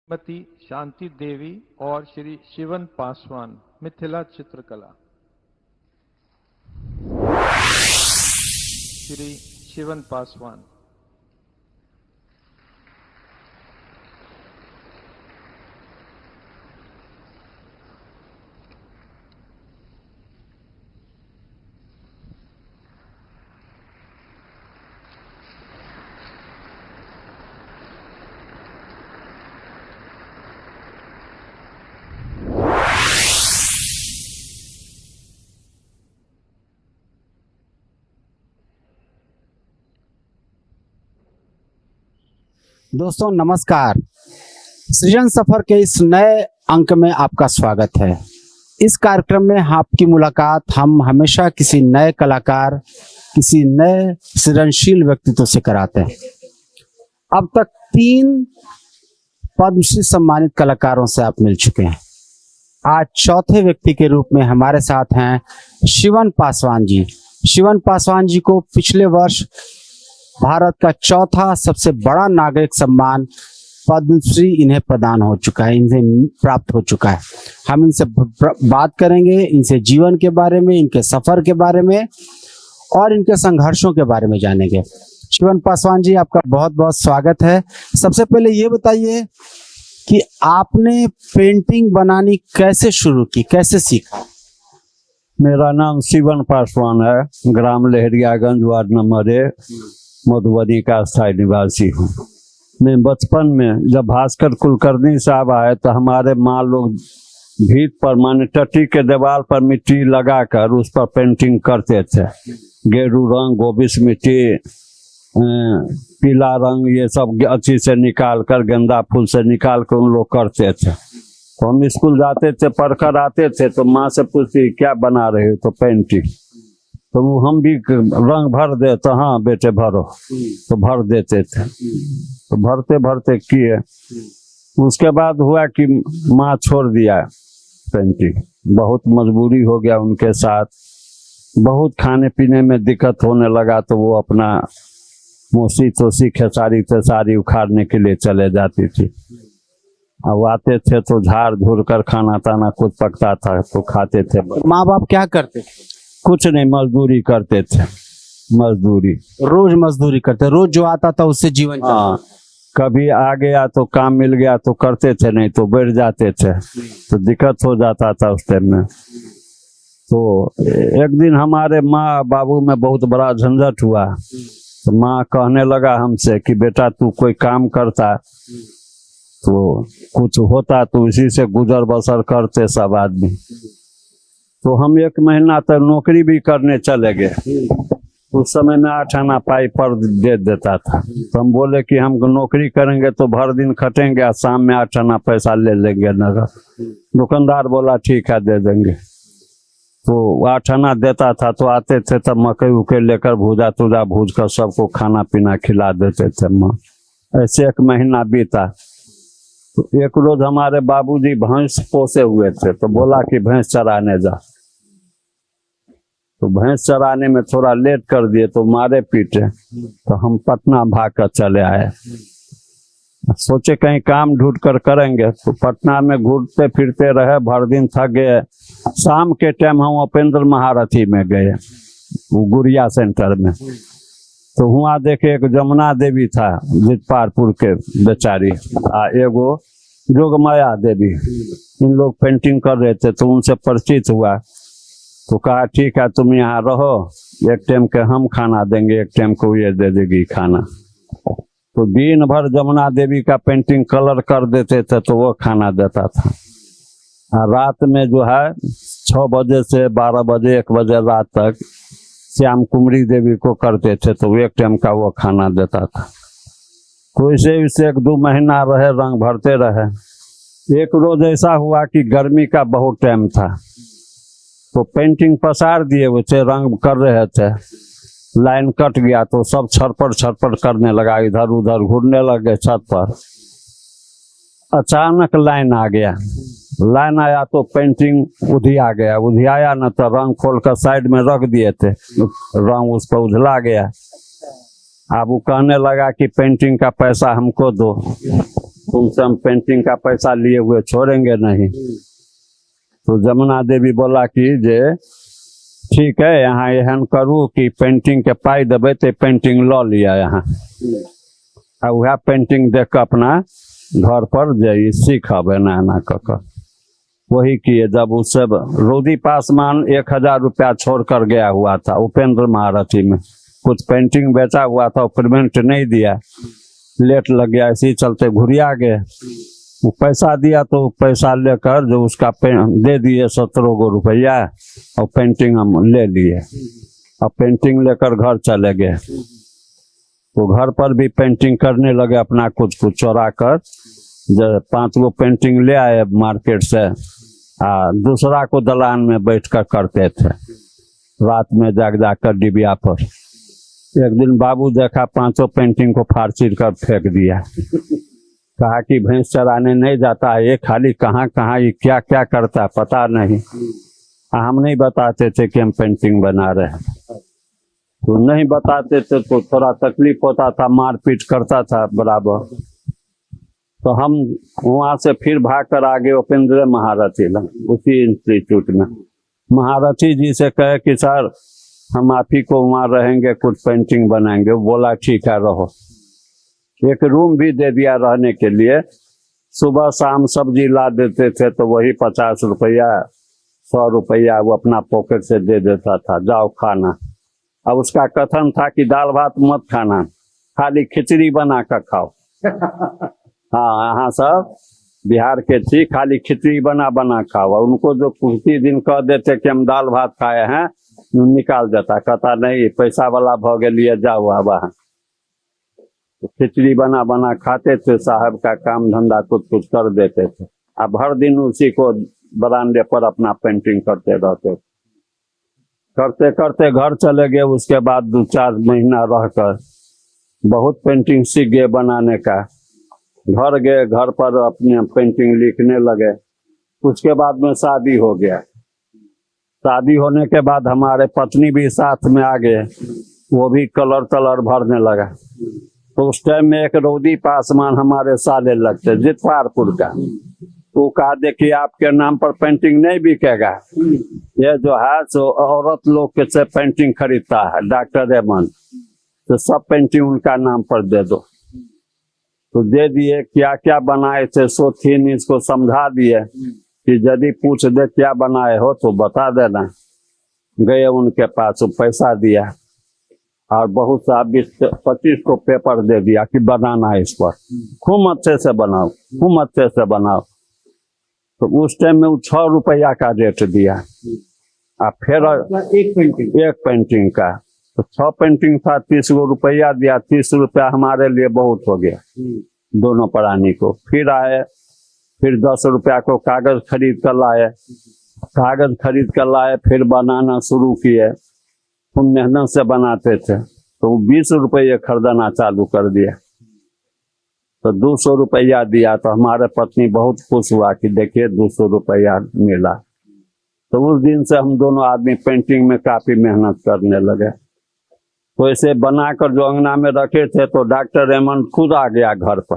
श्रीमती शांति देवी और श्री शिवन पासवान, मिथिला चित्रकला। श्री शिवन पासवान। दोस्तों नमस्कार। सृजन सफर के इस नए अंक में आपका स्वागत है। इस कार्यक्रम में आपकी मुलाकात हम हमेशा किसी नए कलाकार, किसी नए सृजनशील व्यक्तित्व से कराते हैं। अब तक 3 पद्मश्री सम्मानित कलाकारों से आप मिल चुके हैं। आज चौथे व्यक्ति के रूप में हमारे साथ हैं शिवन पासवान जी। शिवन पासवान जी को पिछले वर्ष भारत का चौथा सबसे बड़ा नागरिक सम्मान पद्मश्री इन्हें प्रदान हो चुका है, इनसे प्राप्त हो चुका है। हम इनसे बात करेंगे, इनसे जीवन के बारे में, इनके सफर के बारे में और इनके संघर्षों के बारे में जानेंगे। शिवन पासवान जी, आपका बहुत बहुत स्वागत है। सबसे पहले ये बताइए कि आपने पेंटिंग बनानी कैसे शुरू की, कैसे सीखा? मेरा नाम शिवन पासवान है, ग्राम लहरियागंज, वार्ड नंबर 1, मधुबनी का स्थायी निवासी हूँ। मैं बचपन में जब भास्कर कुलकर्णी साहब आए तो हमारे माँ लोग भीत पर माने टट्टी के दीवार पर मिट्टी लगाकर उस पर पेंटिंग करते थे। गेरू रंग, गोबिस मिट्टी, पीला रंग, ये सब अच्छी से निकाल कर, गेंदा फूल से निकाल कर उन लोग करते थे। तो हम स्कूल जाते थे, पढ़कर आते थे तो माँ से पूछती क्या बना रहे हो? तो पेंटिंग। तो हम भी रंग भर दे, तो हाँ बेटे भरो, तो भर देते थे। तो भरते भरते किए। उसके बाद हुआ कि माँ छोड़ दिया पेंटिंग, बहुत मजबूरी हो गया उनके साथ, बहुत खाने पीने में दिक्कत होने लगा। तो वो अपना मोसी तोसी खेसारी तेसारी उखाड़ने के लिए चले जाती थी। अब आते थे तो झाड़ झूड़ कर खाना ताना कुछ पकता था तो खाते थे। माँ बाप क्या करते थे? कुछ नहीं, मजदूरी करते थे, मजदूरी, रोज मजदूरी करते, रोज जो आता था उससे जीवन चलता। हाँ, कभी आ गया तो काम मिल गया तो करते थे, नहीं तो बैठ जाते थे, तो दिक्कत हो जाता था उस टाइम में। तो एक दिन हमारे माँ बाबू में बहुत बड़ा झंझट हुआ। तो माँ कहने लगा हमसे कि बेटा तू कोई काम करता तो कुछ होता, तो इसी से गुजर बसर करते सब आदमी। तो हम 1 महीना तक नौकरी भी करने चले गए। उस समय में 8 आना पाई पर दे देता था। तो हम बोले कि हम नौकरी करेंगे तो भर दिन खटेंगे और शाम में 8 आना पैसा ले लेंगे नगद। दुकानदार बोला ठीक है दे देंगे। तो 8 आना देता था तो आते थे तब मकई उकई लेकर भूजा तुजा भूज कर सबको खाना पीना खिला देते थे माँ। ऐसे 1 महीना बीता। तो एक रोज हमारे बाबूजी भैंस पोसे हुए थे तो बोला कि भैंस चराने जा। तो भैंस चराने में थोड़ा लेट कर दिए तो मारे पीटे। तो हम पटना भाग कर चले आए। सोचे कहीं काम ढूंढ कर करेंगे। तो पटना में घूमते फिरते रहे, भर दिन थक गए। शाम के टाइम हम उपेंद्र महारथी में गए, गुड़िया सेंटर में। तो वहाँ देखे एक जमुना देवी था जितपारपुर के बेचारी, एगो जोगमाया देवी। इन लोग पेंटिंग कर रहे थे तो उनसे परिचित हुआ। तो कहा ठीक है तुम यहाँ रहो, एक टाइम के हम खाना देंगे, एक टाइम को ये दे देगी खाना। तो दिन भर जमुना देवी का पेंटिंग कलर कर देते थे तो वो खाना देता था। रात में जो है 6 बजे से 12 बजे 1 बजे रात तक श्याम कुमारी देवी को करते थे तो 1 टाइम का वो खाना देता था। तो इसे 1-2 महीना रहे, रंग भरते रहे। एक रोज ऐसा हुआ कि गर्मी का बहुत टाइम था तो पेंटिंग पसार दिए हुए थे, रंग कर रहे थे, लाइन कट गया तो सब छरपट करने लगा, इधर उधर घूरने लगे छत पर। अचानक लाइन आ गया। लाइन आया तो पेंटिंग उधिया गया, उधियाया न तो रंग खोल कर साइड में रख दिए थे, रंग उस पर उधला गया। अब वो कहने लगा कि पेंटिंग का पैसा हमको दो। तुमसे हम पेंटिंग का पैसा लिए हुए छोड़ेंगे नहीं। तो जमुना देवी बोला कि जे ठीक है, यहाँ एहन करू कि पेंटिंग के पाई देवे तो पेंटिंग लो लिया यहाँ, आ वह पेंटिंग देख के अपना घर पर जे सीखब एना एना कर वही किए। जब उससे रोदी पासवान 1000 रुपया छोड़ कर गया हुआ था उपेंद्र महारथी में, कुछ पेंटिंग बेचा हुआ था, पेमेंट नहीं दिया, लेट लग गया, इसी चलते घुरिया गए। वो पैसा दिया तो पैसा लेकर जो उसका दे दिए 17 रुपया और पेंटिंग हम ले लिए। अब पेंटिंग लेकर घर चले गए, तो घर पर भी पेंटिंग करने लगे अपना कुछ कुछ चोरा कर। जब 5 गो पेंटिंग ले आए मार्केट से, दूसरा को दलान में बैठ कर करते थे, रात में जाग कर डिबिया पर। एक दिन बाबू देखा 5 पेंटिंग को फाड़ चीर कर फेंक दिया। कहा कि भैंस चराने नहीं जाता है ये, खाली कहाँ कहाँ ये क्या क्या करता है पता नहीं। हम नहीं बताते थे कि हम पेंटिंग बना रहे हैं, तो नहीं बताते थे तो थोड़ा तकलीफ होता था, मारपीट करता था बराबर। तो हम वहाँ से फिर भाग कर आगे उपेंद्र महारथी उसी इंस्टीट्यूट में। महारथी जी से कहे कि सर हम आप ही को वहाँ रहेंगे, कुछ पेंटिंग बनाएंगे। वो बोला ठीक है रहो। एक रूम भी दे दिया रहने के लिए। सुबह शाम सब्जी ला देते थे तो वही 50 रुपया 100 रुपया वो अपना पॉकेट से दे देता था, जाओ खाना। अब उसका कथन था कि दाल भात मत खाना, खाली खिचड़ी बना कर खाओ। हाँ, यहाँ सब बिहार के थी, खाली खिचड़ी बना बना खाओ। उनको जो कुछ दिन कह देते कि हम दाल भात खाए हैं, निकाल देता, कहता नहीं पैसा वाला भगे लिए जाओ अब। तो खिचड़ी बना बना खाते थे, साहब का काम धंधा कुछ कुछ कर देते थे। अब हर दिन उसी को बरामदे पर अपना पेंटिंग करते रहते। करते करते घर चले गए। उसके बाद 2-4 महीना रहकर बहुत पेंटिंग सीख गए बनाने का। घर गए, घर पर अपने पेंटिंग लिखने लगे। उसके बाद में शादी हो गया। शादी होने के बाद हमारे पत्नी भी साथ में आ गए, वो भी कलर तलर भरने लगा। तो उस टाइम में एक रोदी पासवान हमारे साले लगते जितवारपुर का, वो कहा देखिए आपके नाम पर पेंटिंग नहीं बिकेगा, ये जो है सो औरत लोग के से पेंटिंग खरीदता है डॉक्टर रेमंड, तो सब पेंटिंग उनका नाम पर दे दो। तो दे दिए। क्या क्या बनाए थे सो थीन इसको समझा दिए कि यदि पूछ दे क्या बनाए हो तो बता देना। गए उनके पास, वो पैसा दिया और बहुत सा 20-25 को पेपर दे दिया कि बनाना है इस पर, खूब अच्छे से बनाओ, खूब अच्छे से बनाओ। तो उस टाइम में वो 6 रुपया का रेट दिया। और फिर एक पेंटिंग का तो 6 पेंटिंग था, 30 रुपया दिया। 30 रुपया हमारे लिए बहुत हो गया दोनों प्राणी को। फिर आए, फिर 10 रुपया को कागज खरीद कर लाए। कागज खरीद कर लाए, फिर बनाना शुरू किए। हम मेहनत से बनाते थे तो 20 रुपये खरीदना चालू कर दिया। तो 200 रुपया दिया तो हमारे पत्नी बहुत खुश हुआ कि देखिए 200 रुपया मिला। तो उस दिन से हम दोनों आदमी पेंटिंग में काफी मेहनत करने लगे। तो इसे बनाकर जो अंगना में रखे थे तो डॉक्टर रेमंड खुद आ गया घर पर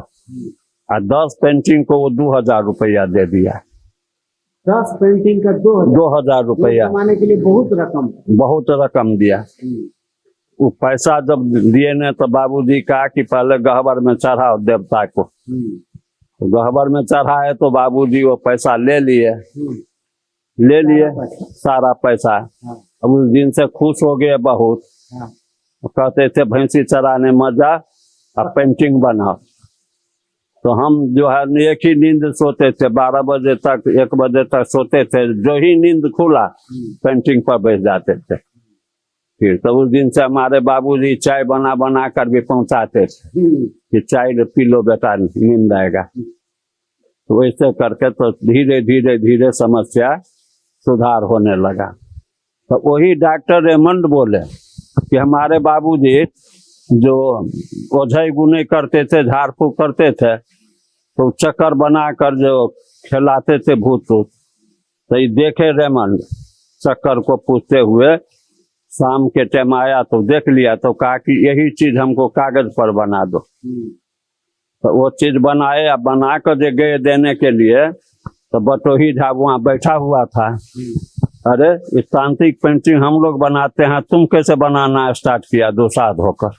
और 10 पेंटिंग को वो 2000 रुपया दे दिया। 10 पेंटिंग का 2000 रुपया कमाने के लिए बहुत रकम दिया। वो पैसा जब दिए ने तो बाबूजी कहा कि पहले गहबर में चढ़ाओ देवता को। तो गहबर में चढ़ाए तो बाबूजी वो पैसा ले लिए सारा पैसा। अब उस दिन से खुश हो गए बहुत। कहते थे भैंसी चराने मजा, अब पेंटिंग बनाओ। तो हम जो है एक ही नींद सोते थे, 12 बजे तक 1 बजे तक सोते थे। जो ही नींद खुला पेंटिंग पर बैठ जाते थे। फिर तो उस दिन से हमारे बाबूजी चाय बना बना कर भी पहुंचाते थे कि चाय पी लो बेटा नींद आएगा। तो वैसे करके तो धीरे धीरे धीरे समस्या सुधार होने लगा। तो वही डॉक्टर रेमंड बोले कि हमारे बाबूजी जो ओझाई गुने करते थे, झाड़ फूक करते थे, तो चक्कर बनाकर जो खिलाते थे भूत भूत। तो ये देखे रेमंड चक्कर को पूछते हुए, शाम के टाइम आया तो देख लिया तो कहा कि यही चीज हमको कागज पर बना दो। तो वो चीज बनाए, अब बना कर जे गए देने के लिए, तो बटोही झा वहाँ बैठा हुआ था। अरे इस तांत्रिक पेंटिंग हम लोग बनाते हैं, तुम कैसे बनाना स्टार्ट किया दुसाध होकर।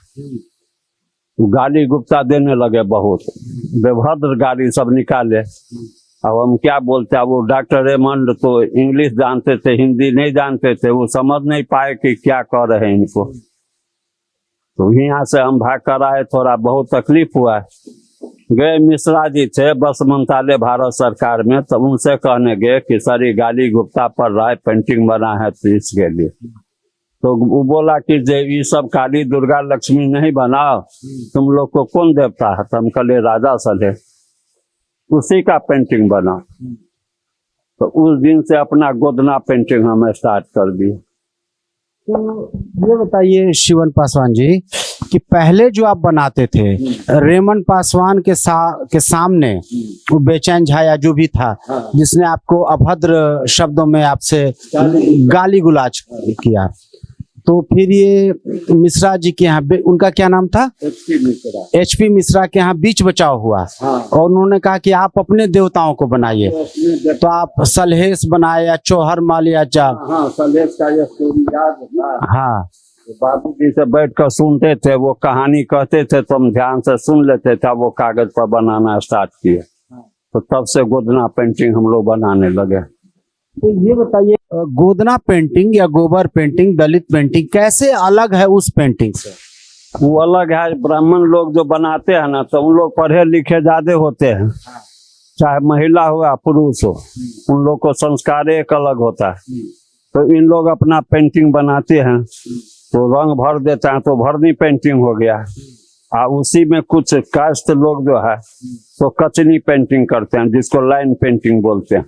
गाली गुप्ता देने लगे, बहुत बेभद्र गाली सब निकाले। अब हम क्या बोलते हैं, वो डॉक्टर रेमंड तो इंग्लिश जानते थे, हिंदी नहीं जानते थे, वो समझ नहीं पाए कि क्या कह रहे हैं इनको। तो यहाँ से हम भाग कर आए, थोड़ा बहुत तकलीफ हुआ। गए मिश्रा जी थे बस मंत्रालय भारत सरकार में, तब उनसे कहने गए कि सर ये गाली गुप्ता पढ़ रहा है, पेंटिंग बना है तो इसके लिए। तो वो बोला कि ये सब काली दुर्गा लक्ष्मी नहीं बनाओ, तुम लोग को कौन देवता है। तो हम कहले राजा सले, उसी का पेंटिंग बना। तो उस दिन से अपना गोदना पेंटिंग हमें स्टार्ट कर दी। तो ये बताइए शिवन पासवान जी कि पहले जो आप बनाते थे रेमंड पासवान के सामने वो बेचैन झा या जो भी था जिसने आपको अभद्र शब्दों में आपसे गाली गुलाज किया, तो फिर ये मिश्रा जी के यहाँ उनका क्या नाम था, HP मिश्रा के यहाँ बीच बचाव हुआ। और उन्होंने कहा कि आप अपने देवताओं को बनाइए, तो आप सलहेश बनाए या चौहर माल या सलहेश का ये स्टोरी याद था। हाँ, बाबू जी से बैठ कर सुनते थे, वो कहानी कहते थे तो हम ध्यान से सुन लेते थे। वो कागज पर बनाना स्टार्ट किए, तो तब से गोदना पेंटिंग हम लोग बनाने लगे। तो ये बताइए गोदना पेंटिंग या गोबर पेंटिंग, दलित पेंटिंग कैसे अलग है उस पेंटिंग से? वो अलग है, ब्राह्मण लोग जो बनाते हैं ना, तो उन लोग पढ़े लिखे ज्यादा होते हैं, चाहे महिला हो या पुरुष हो, उन लोग को संस्कार एक अलग होता है। तो इन लोग अपना पेंटिंग बनाते हैं, तो रंग भर देते हैं, तो भरनी पेंटिंग हो गया। उसी में कुछ कास्ट लोग जो है तो कचनी पेंटिंग करते हैं, जिसको लाइन पेंटिंग बोलते हैं,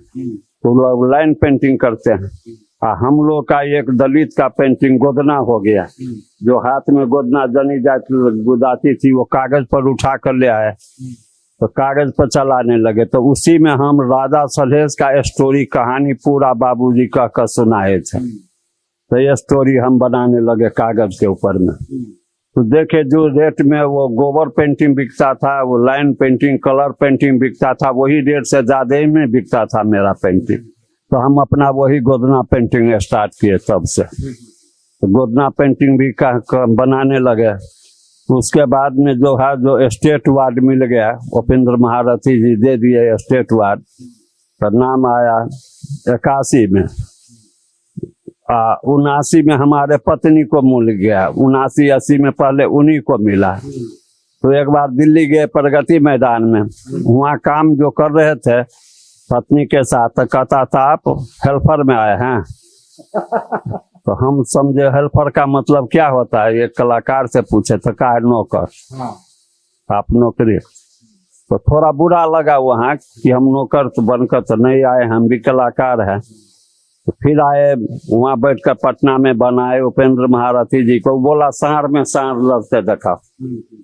तो लोग लाइन पेंटिंग करते हैं। हम लोग का एक दलित का पेंटिंग गोदना हो गया, जो हाथ में गोदना जनी जाती गुदाती थी, वो कागज पर उठा कर ले आए, तो कागज पर चलाने लगे। तो उसी में हम राजा सलहेश का स्टोरी कहानी पूरा बाबूजी कह कर सुनाए थे। तो ये स्टोरी हम बनाने लगे कागज के ऊपर में। तो देखे जो रेट में वो गोबर पेंटिंग बिकता था, वो लाइन पेंटिंग कलर पेंटिंग बिकता था, वही रेट से ज्यादा ही में बिकता था मेरा पेंटिंग। तो हम अपना वही गोदना पेंटिंग स्टार्ट किए तब से। तो गोदना पेंटिंग भी बनाने लगे। उसके बाद में जो है जो स्टेट अवार्ड मिल गया, उपेंद्र महारथी जी दे दिए स्टेट अवार्ड। तो नाम आया 81 में, 79 में हमारे पत्नी को मिल गया, 79-80 में पहले उन्हीं को मिला। तो एक बार दिल्ली गए प्रगति मैदान में, वहाँ काम जो कर रहे थे पत्नी के साथ, तो कहता था आप हेल्पर में आए हैं। तो हम समझे हेल्पर का मतलब क्या होता है, एक कलाकार से पूछे तो कहा नौकर। आप नौकरी, तो थोड़ा बुरा लगा वहाँ कि हम नौकर तो बनकर तो नहीं आए, हम भी कलाकार हैं। तो फिर आए, वहाँ बैठकर पटना में बनाए उपेंद्र महारथी जी को। बोला सांड में सांड लड़ते देखा,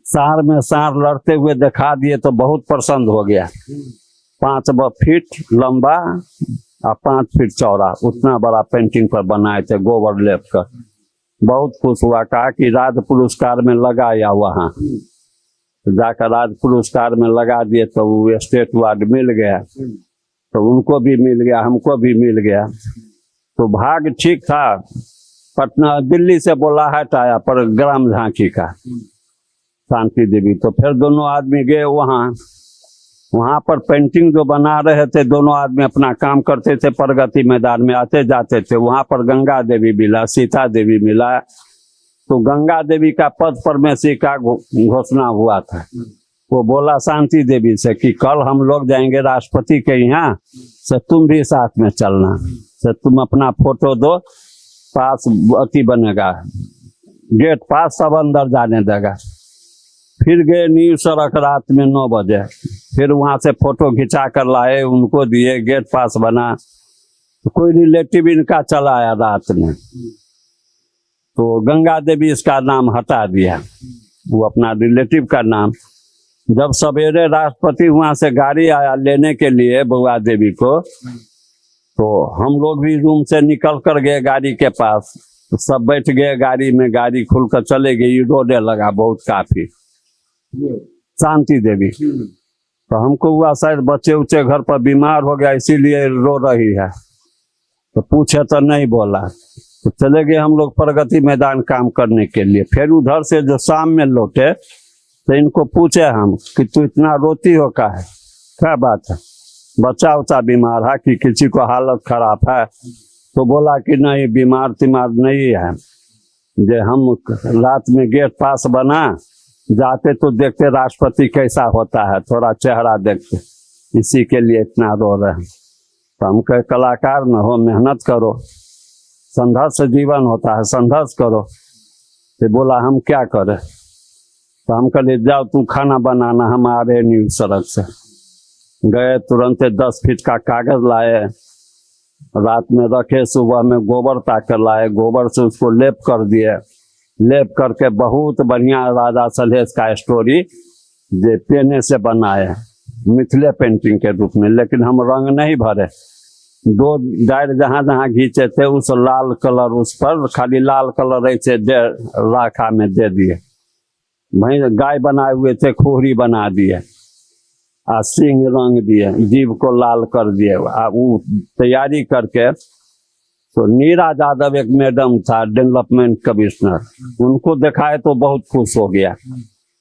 सांड में सांड लड़ते हुए दिखा दिए, तो बहुत पसंद हो गया। 5 फीट लंबा और 5 फीट चौड़ा, उतना बड़ा पेंटिंग पर बनाए थे गोबर लेप कर। बहुत खुश हुआ, कहा कि राज्य पुरस्कार में लगाया वहाँ। तो जाकर राज्य पुरस्कार में लगा दिए, तो वो स्टेट अवार्ड मिल गया। तो उनको भी मिल गया, हमको भी मिल गया। तो भाग ठीक था। पटना दिल्ली से बुलाहट आया पर ग्राम झांकी का, शांति देवी। तो फिर दोनों आदमी गए वहाँ पर पेंटिंग जो बना रहे थे, दोनों आदमी अपना काम करते थे, प्रगति मैदान में आते जाते थे। वहाँ पर गंगा देवी मिला, सीता देवी मिला। तो गंगा देवी का पद परमेश्वरी का घोषणा हुआ था। वो बोला शांति देवी से कि कल हम लोग जाएंगे राष्ट्रपति के यहाँ, से तुम भी साथ में चलना, से तुम अपना फोटो दो, पास अति बनेगा, गेट पास, सब अंदर जाने देगा। फिर गए न्यू सड़क रात में 9 बजे, फिर वहां से फोटो खिंचा कर लाए, उनको दिए, गेट पास बना। तो कोई रिलेटिव इनका चला आया रात में, तो गंगा देवी इसका नाम हटा दिया, वो अपना रिलेटिव का नाम। जब सवेरे राष्ट्रपति वहां से गाड़ी आया लेने के लिए बुआ देवी को, तो हम लोग भी रूम से निकल कर गए गाड़ी के पास। तो सब बैठ गए गाड़ी में, गाड़ी खुलकर चले गई, रोने लगा बहुत काफी। शांति देवी। तो हमको हुआ शायद बच्चे उच्चे घर पर बीमार हो गया इसीलिए रो रही है, तो पूछे तो नहीं बोला। तो चले गए हम लोग प्रगति मैदान काम करने के लिए। फिर उधर से जो शाम में लौटे तो इनको पूछे हम कि तू इतना रोती हो का है, क्या बात है, बच्चा उच्चा बीमार है कि किसी को हालत खराब है? तो बोला कि नहीं बीमार तिमार नहीं है, जे हम रात में गेट पास बना जाते तो देखते राष्ट्रपति कैसा होता है, थोड़ा चेहरा देखते, इसी के लिए इतना रो रहे हैं। तो हम कहे कलाकार न हो, मेहनत करो, संघर्ष जीवन होता है, संघर्ष करो। तो बोला हम क्या करें? तो हम कहे जाओ तू खाना बनाना, हम आ रहे न्यू सड़क से। गए तुरंत 10 फीट का कागज लाए, रात में रखे, सुबह में गोबर ताकर लाए, गोबर से उसको लेप कर दिए, लेप करके बहुत बढ़िया राजा सलहेश का स्टोरी जे पेने से बनाए मिथिले पेंटिंग के रूप में, लेकिन हम रंग नहीं भरे। 2 डायर जहाँ जहाँ घींचे थे उस लाल कलर, उस पर खाली लाल कलर ऐसे दे राखा में दे दिए। वहीं गाय बनाए हुए थे, खोहरी बना दिए, आ सिंह रंग दिए, जीभ को लाल कर दिए। वो तैयारी करके तो नीरा यादव एक मैडम था डेवलपमेंट कमिश्नर, उनको दिखाए तो बहुत खुश हो गया,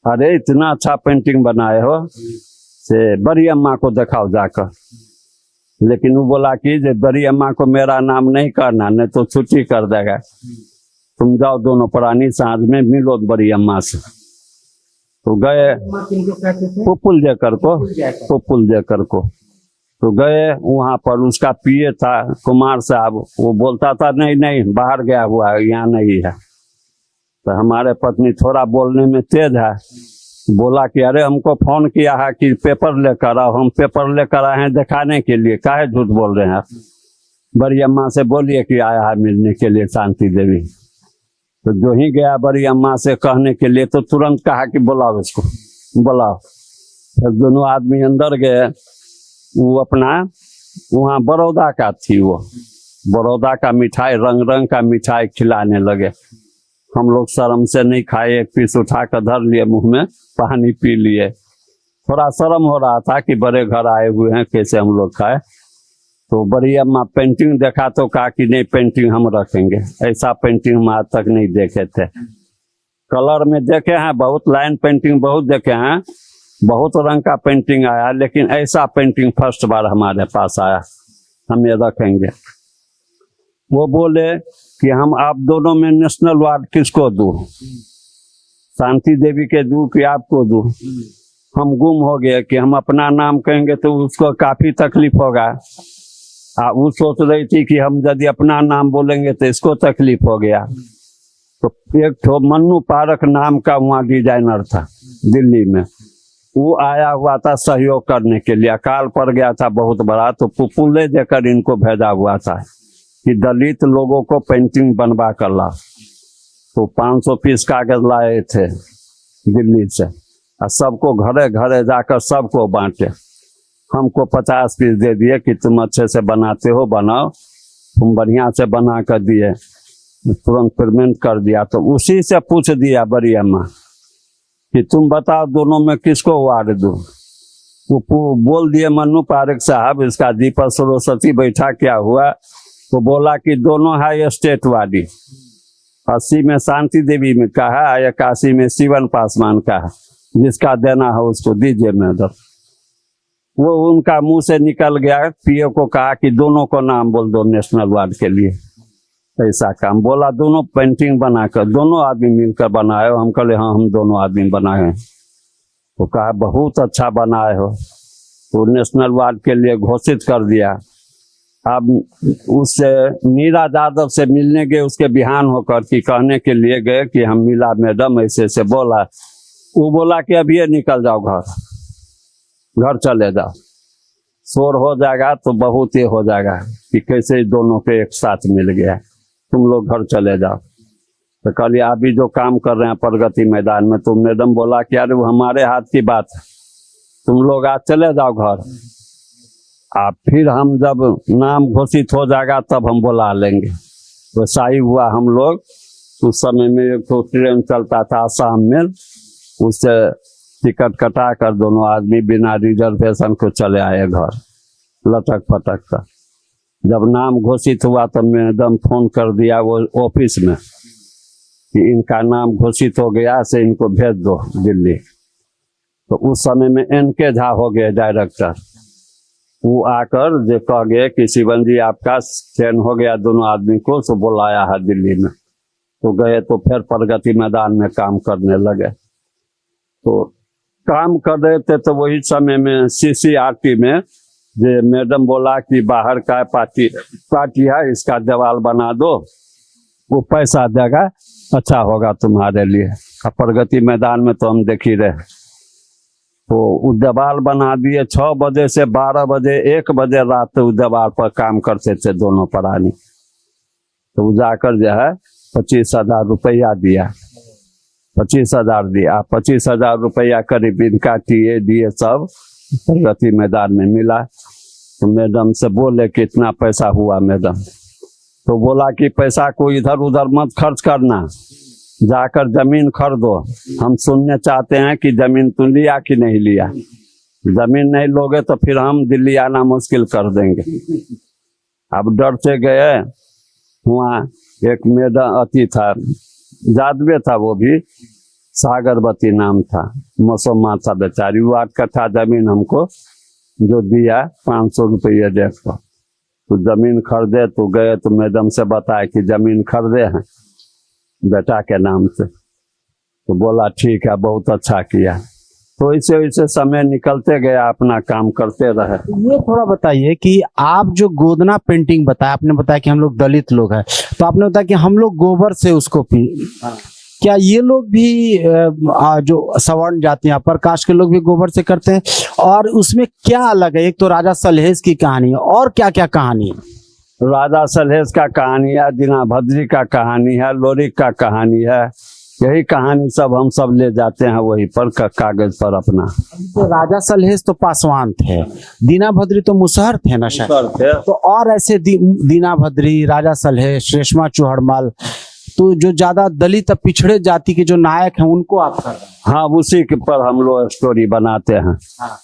अरे इतना अच्छा पेंटिंग बनाए हो, से बड़ी अम्मा को दिखाओ जाकर। लेकिन वो बोला कि बड़ी अम्मा को मेरा नाम नहीं करना, नहीं तो छुट्टी कर देगा, तुम जाओ दोनों प्राणी सांझ में मिलो बड़ी अम्मा से। तो गए पुपुल जेकर को, पुपुल जेकर को। तो गए वहां पर, उसका पीए था कुमार साहब, वो बोलता था नहीं नहीं बाहर गया हुआ है, यहाँ नहीं है। तो हमारे पत्नी थोड़ा बोलने में तेज है, बोला कि अरे हमको फोन किया है कि पेपर लेकर आओ, हम पेपर लेकर आए हैं दिखाने के लिए, काहे झूठ बोल रहे हैं? बड़ी अम्मा से बोलिए कि आया है मिलने के लिए शांति देवी। तो जो ही गया बड़ी अम्मा से कहने के लिए, तो तुरंत कहा कि बुलाओ इसको, बुलाओ। तो दोनों आदमी अंदर गए, वो अपना वहाँ बड़ौदा का थी, वो बड़ौदा का मिठाई, रंग रंग का मिठाई खिलाने लगे। हम लोग शर्म से नहीं खाए, एक पीस उठा कर धर लिए मुंह में, पानी पी लिए। थोड़ा शर्म हो रहा था कि बड़े घर आए हुए हैं, कैसे हम लोग खाए। तो बड़ी अम्मा पेंटिंग देखा तो कहा कि नहीं पेंटिंग हम रखेंगे, ऐसा पेंटिंग हम आज तक नहीं देखे थे। कलर में देखे हैं बहुत, लाइन पेंटिंग बहुत देखे हैं, बहुत रंग का पेंटिंग आया, लेकिन ऐसा पेंटिंग फर्स्ट बार हमारे पास आया, हम ये रखेंगे। वो बोले कि हम आप दोनों में नेशनल अवार्ड किसको दूं, शांति देवी के दूं कि आपको दूं? हम गुम हो गए कि हम अपना नाम कहेंगे तो उसको काफी तकलीफ होगा। वो सोच रही थी कि हम यदि अपना नाम बोलेंगे तो इसको तकलीफ हो गया। तो एक तो मन्नू पारक नाम का वहाँ डिजाइनर था दिल्ली में, वो आया हुआ था सहयोग करने के लिए, अकाल पड़ गया था बहुत बड़ा, तो पुपुले देकर इनको भेजा हुआ था कि दलित लोगों को पेंटिंग बनवा कर ला। तो 500 पीस कागज लाए थे दिल्ली से, और सबको घरे घरे जाकर सबको बांटे। हमको 50 पीस दे दिए कि तुम अच्छे से बनाते हो, बनाओ। तुम बढ़िया से बना कर दिए, तुरंत पेमेंट कर दिया। तो उसी से पूछ दिया बड़ी अम्मा कि तुम बताओ दोनों में किसको अवार्ड दूं? वो बोल दिए मन्नू पारेख साहब, इसका दीपक सरस्वती बैठा क्या हुआ? तो बोला कि दोनों है स्टेट वाली, 80 में शांति देवी में का है, 81 में शिवन पासवान का है, जिसका देना है उसको दीजिए मैडम। वो उनका मुंह से निकल गया, पीओ को कहा कि दोनों को नाम बोल दो नेशनल अवार्ड के लिए। ऐसा काम बोला, दोनों पेंटिंग बनाकर दोनों आदमी मिलकर बनाए हो। हम कहे हाँ हम दोनों आदमी बनाए हैं। तो कहा बहुत अच्छा बनाए हो, तो नेशनल अवार्ड के लिए घोषित कर दिया। अब उससे नीरा यादव से मिलने गए, उसके बिहान होकर कि कहने के लिए गए कि हम मिला मैडम, ऐसे ऐसे बोला। वो बोला कि अब ये निकल जाओ घर चले जाओ, शोर हो जाएगा तो बहुत ये हो जाएगा कि कैसे दोनों के एक साथ मिल गया, तुम लोग घर चले जाओ। तो कल अभी जो काम कर रहे हैं प्रगति मैदान में, तो मैडम बोला कि अरे वो हमारे हाथ की बात है, तुम लोग आज चले जाओ घर, आप फिर हम जब नाम घोषित हो जाएगा तब हम बुला लेंगे। वैसा ही हुआ। हम लोग उस समय में एक तो ट्रेन चलता था आसाम में, उससे टिकट कटा कर दोनों आदमी बिना रिजर्वेशन को चले आए घर, लटक पटक कर। जब नाम घोषित हुआ तो मैडम फोन कर दिया वो ऑफिस में कि इनका नाम घोषित हो गया, से इनको भेज दो दिल्ली। तो उस समय में NK झा हो गए डायरेक्टर। वो आकर जो कह गए कि शिवन जी आपका चयन हो गया दोनों आदमी को, तो बुलाया है दिल्ली में। तो गए तो फिर प्रगति मैदान में काम करने लगे। तो काम कर रहे थे तो वही समय में CCRT में जो मैडम बोला कि बाहर का पार्टी है, इसका दीवार बना दो, वो पैसा देगा, अच्छा होगा तुम्हारे लिए। प्रगति मैदान में तो हम देख ही रहे। तो वो दीवार बना दिए। 6 बजे से 12 बजे 1 बजे रात उस दीवार पर काम करते थे दोनों प्राणी। तो जाकर जो है 25,000 रुपया दिया, 25,000 दिया। 25,000 रुपया करीब इनका DA सब प्रगति मैदान में मिला। तो मैडम से बोले कि इतना पैसा हुआ मैडम। तो बोला कि पैसा को इधर उधर मत खर्च करना, जाकर जमीन खरीदो। हम सुनने चाहते हैं कि जमीन तुम लिया कि नहीं लिया। जमीन नहीं लोगे तो फिर हम दिल्ली आना मुश्किल कर देंगे। अब डर से गए। वहाँ एक मैडम अति था, जादवे था, वो भी सागरवती नाम था, मौसम था बेचारी। वो 8 कट्ठा जमीन हमको जो दिया 500 रुपये देकर। तो जमीन खरीदे। तो गए तो मैडम से बताया कि जमीन खरीदे हैं बेटा के नाम से। तो बोला ठीक है, बहुत अच्छा किया। तो इसे इसे समय निकलते गया, अपना काम करते रहे। ये थोड़ा बताइए कि आप जो गोदना पेंटिंग बताया, आपने बताया कि हम लोग दलित लोग हैं, तो आपने बताया कि हम लोग गोबर से उसको क्या ये लोग भी जो सवर्ण जाति हैं, अपर कास्ट के लोग भी गोबर से करते हैं? और उसमें क्या अलग है? एक तो राजा सलहेज की कहानी है, और क्या क्या कहानी है? राजा सलहेज का कहानी है, दीना भद्री का कहानी है, लोरिक का कहानी है। यही कहानी सब हम सब ले जाते हैं वही पर कागज पर अपना। तो राजा सलहेज तो पासवान थे, दीना भद्री तो मुसहर थे ना शायद। तो और ऐसे दीना भद्री, राजा सलहेज, रेशमा चूहड़मल, तो जो ज्यादा दलित पिछड़े जाति के जो नायक हैं उनको आप कर रहे हैं? हाँ, उसी के पर हम लोग स्टोरी बनाते हैं। हाँ।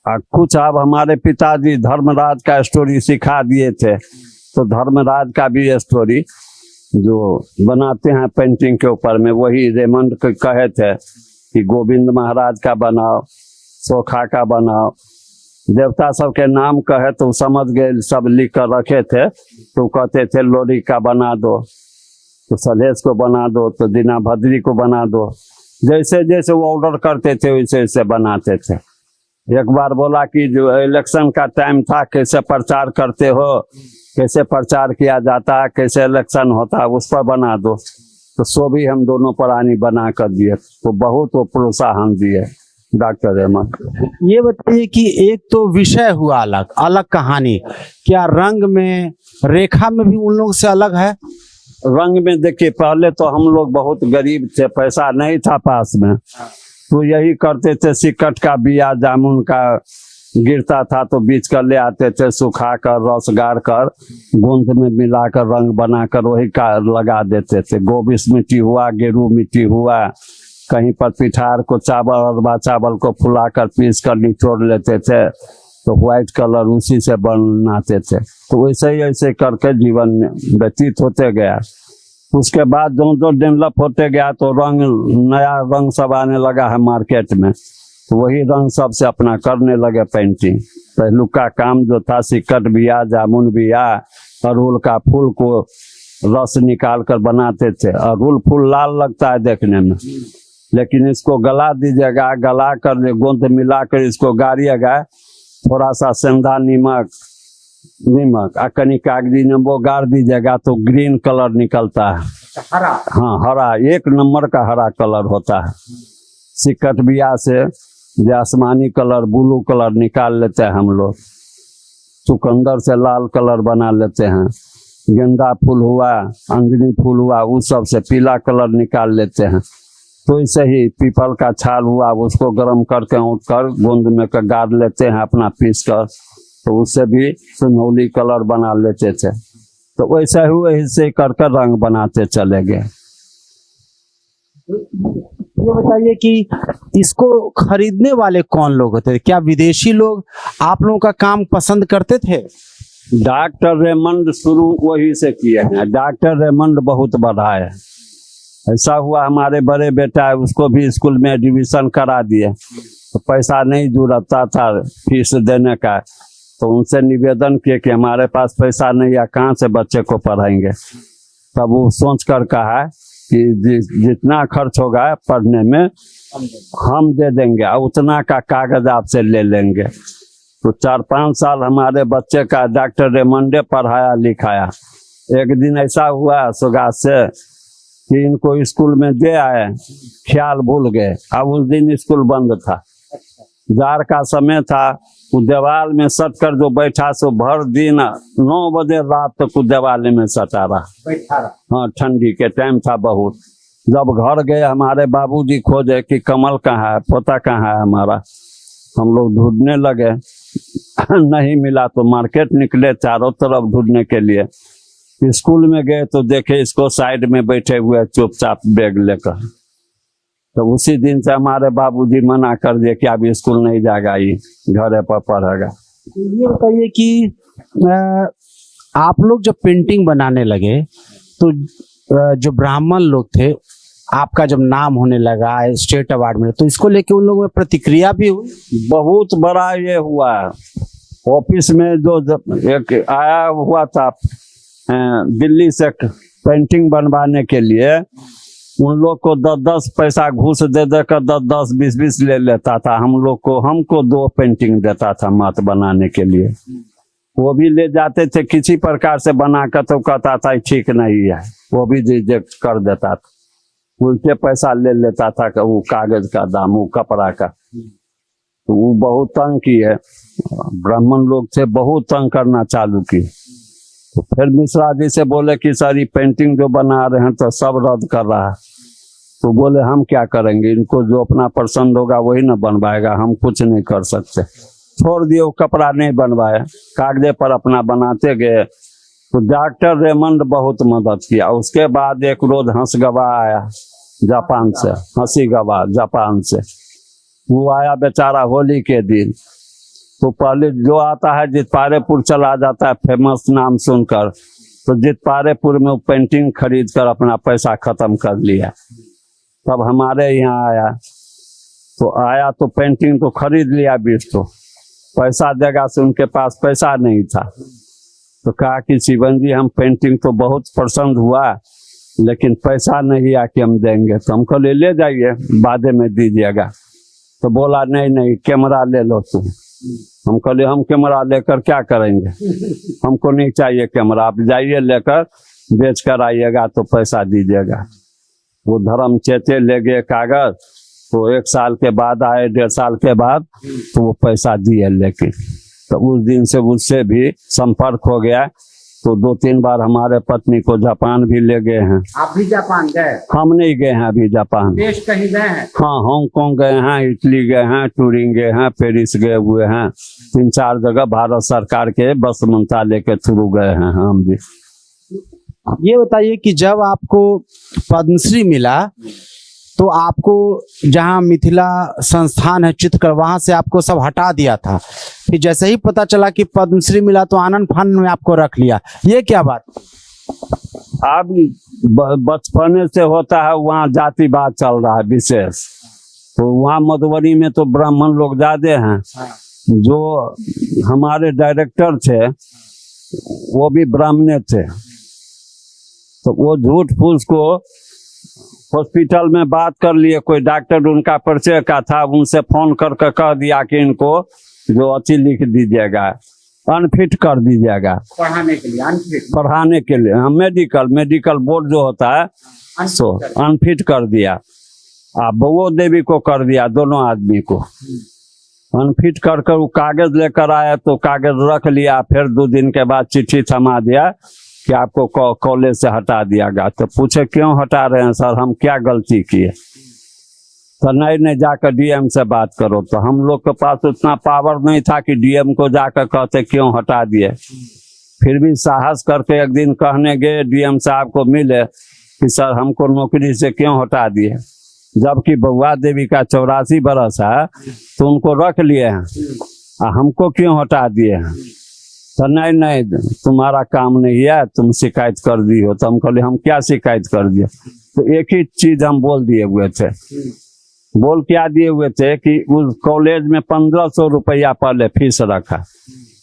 कुछ अब हमारे पिताजी धर्मराज का स्टोरी सिखा दिए थे, तो धर्मराज का भी स्टोरी जो बनाते हैं पेंटिंग के ऊपर में। वही रेमंड कहे थे कि गोविंद महाराज का बनाओ, सोखा का बनाओ, देवता सब के नाम कहे तो समझ गए, सब लिख कर रखे थे। तो कहते थे लोरी का बना दो, तो सलहेज को बना दो, तो दीना भद्री को बना दो। जैसे जैसे वो ऑर्डर करते थे वैसे वैसे बनाते थे। एक बार बोला कि जो इलेक्शन का टाइम था, कैसे प्रचार करते हो, कैसे प्रचार किया जाता है, कैसे इलेक्शन होता है, उस पर बना दो। तो सो भी हम दोनों प्राणी बना कर दिए। तो बहुत वो प्रोत्साहन दिए डॉक्टर हेमंत। ये बताइए कि एक तो विषय हुआ अलग अलग कहानी, क्या रंग में, रेखा में भी उन लोग से अलग है? रंग में देखिए, पहले तो हम लोग बहुत गरीब थे, पैसा नहीं था पास में। तो यही करते थे, सिक्कट का बिया जामुन का गिरता था तो बीच कर ले आते थे, सुखा कर रस गाड़ कर गूंद में मिलाकर रंग बनाकर वही का लगा देते थे। गोबिस मिट्टी हुआ, गेरू मिट्टी हुआ, कहीं पर पिठार को चावल अरबा चावल को फुलाकर पीस कर निचोड़ लेते थे, तो व्हाइट कलर उसी से बनाते थे। तो वैसे ही ऐसे करके जीवन व्यतीत होते गया। उसके बाद जो जो डेवलप होते गया तो रंग, नया रंग सब आने लगा है मार्केट में, तो वही रंग सब से अपना करने लगे पेंटिंग। पहलू का काम जो था, सिक्कट बिया, जामुन बिया, अड़हुल का फूल को रस निकाल कर बनाते थे। अड़हुल फूल लाल लगता है देखने में, लेकिन इसको गला दीजिएगा, गला कर गोंद मिलाकर इसको गाड़िएगा, थोड़ा सा सेंधा नमक कनी कागजी नींबू गाड़ दीजिएगा तो ग्रीन कलर निकलता है। हरा? हाँ, हरा, 1 नंबर का हरा कलर होता है। सिक्कट बिया से जो आसमानी कलर, ब्लू कलर निकाल लेते हैं हम लोग। चुकंदर से लाल कलर बना लेते हैं। गेंदा फूल हुआ, अंजनी फूल हुआ, उस सब से पीला कलर निकाल लेते हैं। तो ऐसे ही पीपल का छाल हुआ, उसको गर्म करके उठ कर गोंद में गाड़ लेते हैं अपना पीस कर, तो उससे भी सुनहली कलर बना लेते थे। तो वैसे ही वैसे कर रंग बनाते चले गए। ये बताइए कि इसको खरीदने वाले कौन लोग होते थे? क्या विदेशी लोग आप लोगों का काम पसंद करते थे? डॉक्टर रेमंड शुरू वही से किए हैं। डॉक्टर रेमंड बहुत बड़ा है। ऐसा हुआ हमारे बड़े बेटा है, उसको भी स्कूल में एडमिशन करा दिए, तो पैसा नहीं जुड़ता था फीस देने का, तो उनसे निवेदन किए कि हमारे पास पैसा नहीं है, कहाँ से बच्चे को पढ़ाएंगे। तब वो सोच कर कहा कि जितना खर्च होगा पढ़ने में हम दे देंगे और उतना का कागज आपसे ले लेंगे। तो 4-5 साल हमारे बच्चे का डॉक्टर रेमंडे पढ़ाया लिखाया। एक दिन ऐसा हुआ सुगात से कि इनको स्कूल में दे आए, ख्याल भूल गए। अब उस दिन स्कूल बंद था, जाड़ का समय था। वो दीवार में सट कर जो बैठा सो भर दिन 9 बजे रात तक दीवार में सटा रहा। हाँ, ठंडी के टाइम था बहुत। जब घर गए हमारे बाबूजी खोजे कि कमल कहाँ है, पोता कहाँ है हमारा। हम लोग ढूंढने लगे, नहीं मिला तो मार्केट निकले चारों तरफ ढूंढने के लिए। स्कूल में गए तो देखे इसको साइड में बैठे हुए चुपचाप बैग लेकर। तो उसी दिन से हमारे बाबूजी मना कर दिए कि अभी स्कूल नहीं जाएगा, ये घरे पर पढ़ेगा। ये बताइए कि आप लोग जब पेंटिंग बनाने लगे तो जो ब्राह्मण लोग थे, आपका जब नाम होने लगा, स्टेट अवार्ड में, तो इसको लेके उन लोगों में प्रतिक्रिया भी हुई? बहुत बड़ा ये हुआ। ऑफिस में जो एक आया हुआ था दिल्ली से पेंटिंग बनवाने के लिए, उन लोग को 10-10 पैसा घूस दे देकर 10-10, 20-20 ले लेता था। हमको 2 पेंटिंग देता था मत बनाने के लिए। वो भी ले जाते थे किसी प्रकार से बनाकर, तो कहता था ठीक नहीं है, वो भी रिजेक्ट कर देता था। उल्टे पैसा ले लेता था कि वो कागज का दाम, वो कपड़ा का। तो वो बहुत तंग किए, ब्राह्मण लोग थे, बहुत तंग करना चालू की। तो फिर मिश्रा जी से बोले कि सर ये पेंटिंग जो बना रहे हैं तो सब रद्द कर रहा है। तो बोले हम क्या करेंगे, इनको जो अपना पसंद होगा वही ना बनवाएगा, हम कुछ नहीं कर सकते। छोड़ दिए, वो कपड़ा नहीं बनवाए, कागजे पर अपना बनाते गए। तो डॉक्टर रेमंड बहुत मदद किया। उसके बाद एक रोज हंस गवा आया जापान से, हंसी गवा जापान से। वो आया बेचारा होली के दिन। तो पहले जो आता है जितपारेपुर चला जाता है फेमस नाम सुनकर, तो जितपारेपुर में वो पेंटिंग खरीद कर अपना पैसा खत्म कर लिया। तब हमारे यहाँ आया तो पेंटिंग तो खरीद लिया 20 तो पैसा देगा से उनके पास पैसा नहीं था। तो कहा कि शिवन जी हम पेंटिंग तो बहुत पसंद हुआ लेकिन पैसा नहीं आके हम देंगे। तो हमको ले जाइए, बाद में दीजिएगा। तो बोला नहीं कैमरा ले लो तुम। हम कहले हम कैमरा लेकर क्या करेंगे, हमको नहीं चाहिए कैमरा, आप जाइए लेकर बेच कर आइएगा तो पैसा दीजिएगा। वो धर्म चेते ले गए कागज। तो 1 साल के बाद आए, 1.5 साल के बाद, तो वो पैसा दिए। लेकिन तो उस दिन से उससे भी संपर्क हो गया। तो 2-3 बार हमारे पत्नी को जापान भी ले गए हैं। आप भी जापान गए? हम नहीं गए हैं अभी जापान। देश कहीं गए हैं? हाँ, हांगकांग गए हैं, इटली गए हैं, टूरिंग गए हैं, पेरिस गए हुए हैं। 3-4 जगह भारत सरकार के बस मंत्रालय के थ्रू गए हैं हम भी। ये बताइए कि जब आपको पद्मश्री मिला तो आपको जहाँ मिथिला संस्थान है चित्रकला, वहां से आपको सब हटा दिया था। फिर जैसे ही पता चला कि पद्मश्री मिला तो आनंद फानंद में आपको रख लिया, ये क्या बात? अब बचपने से होता है, वहाँ जातिवाद चल रहा है विशेष। तो वहाँ मधुबनी में तो ब्राह्मण लोग ज्यादा हैं। जो हमारे डायरेक्टर थे वो भी ब्राह्मण थे। तो वो झूठ फूस को हॉस्पिटल में बात कर लिए, कोई डॉक्टर उनका परिचय का था, उनसे फोन करके कह दिया कि इनको जो अच्छी लिख दीजिएगा, अनफिट कर दीजिएगा पढ़ाने के लिए। अनफिट पढ़ाने के लिए, हम मेडिकल बोर्ड जो होता है सो अनफिट कर दिया। बउओ देवी को कर दिया, दोनों आदमी को अनफिट कर वो कागज लेकर आया। तो कागज रख लिया। फिर 2 दिन के बाद चिट्ठी थमा दिया कि आपको कॉलेज से हटा दिया गया। तो पूछे क्यों हटा रहे हैं सर, हम क्या गलती किए? तो नहीं जाकर डीएम से बात करो। तो हम लोग के पास उतना पावर नहीं था कि डीएम को जाकर कहते क्यों हटा दिए। फिर भी साहस करके एक दिन कहने गए डीएम साहब को मिले कि सर हमको नौकरी से क्यों हटा दिए। जबकि बउआ देवी का 84 बरस है, तो उनको रख लिए हैं, हमको क्यों हटा दिए हैं? तो नहीं नहीं, तुम्हारा काम नहीं है, तुम शिकायत कर दी हो। तो हम कहले हम क्या शिकायत कर दिए? तो एक ही चीज हम बोल दिए हुए थे। बोल क्या दिए हुए थे कि उस कॉलेज में 1500 रुपया पहले फीस रखा,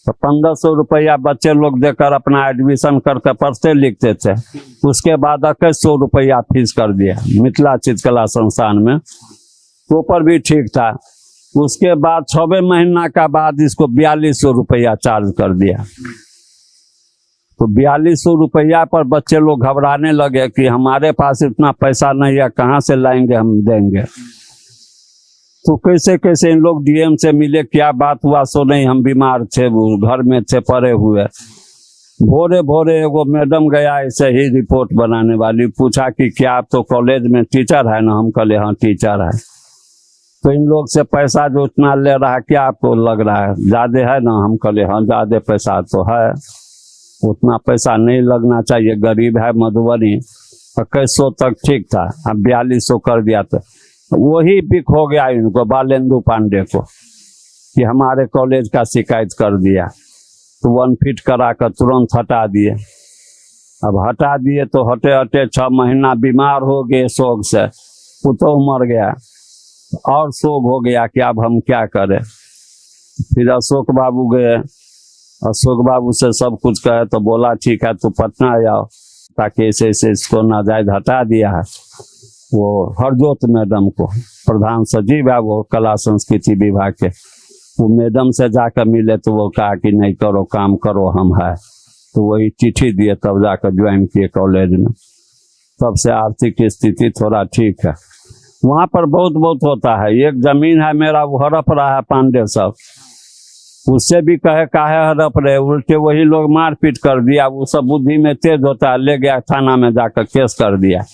तो 1500 रुपया बच्चे लोग देकर अपना एडमिशन करके पढ़ते लिखते थे। उसके बाद 2100 रुपया फीस कर दिया मिथिला चित्रकला संस्थान में, तो पर भी ठीक था। उसके बाद 6वें महीना का बाद इसको 4200 रुपया चार्ज कर दिया। तो 4200 रुपया पर बच्चे लोग घबराने लगे कि हमारे पास इतना पैसा नहीं है, कहाँ से लाएंगे, हम देंगे। तो कैसे कैसे इन लोग डीएम से मिले, क्या बात हुआ सो नहीं, हम बीमार थे, घर में थे पड़े हुए। भोरे भोरे एगो मैडम गया ऐसे ही रिपोर्ट बनाने वाली, पूछा कि क्या आप तो कॉलेज में टीचर है ना? हम कहले हाँ टीचर है। तो इन लोग से पैसा जो उतना ले रहा है, क्या आपको लग रहा है ज्यादा है ना? हम कहले हाँ ज्यादा पैसा तो है, उतना पैसा नहीं लगना चाहिए, गरीब है मधुबनी। 2100 तक ठीक था, अब 4200 कर दिया। तो वही बिक हो गया इनको, बालेंदु पांडे को, कि हमारे कॉलेज का शिकायत कर दिया। तो 1 फीट करा कर तुरंत हटा दिए। अब हटा दिए तो हटे हटे 6 महीना बीमार हो गए शोक से, पुतोह मर गया और शोक हो गया कि अब हम क्या करें। फिर अशोक बाबू गए, अशोक बाबू से सब कुछ कहे तो बोला ठीक है, तो पटना आओ, ताकि ऐसे ऐसे इसको नाजायज हटा दिया है। वो हरजोत मैडम को, प्रधान सचिव है वो कला संस्कृति विभाग के, वो मैडम से जाकर मिले तो वो कहा कि नहीं करो, काम करो, हम है। तो वही चिट्ठी दिए, तब जाकर ज्वाइन किए कॉलेज में। तब से आर्थिक स्थिति थोड़ा ठीक है। वहाँ पर बहुत बहुत होता है। एक जमीन है मेरा, वो हड़प रहा है पांडे सब, उससे भी कहे काहे हड़प रहे, उल्टे वही लोग मारपीट कर दिया। वो सब बुद्धि में तेज होता है, ले गया थाना में जाकर केस कर दिया।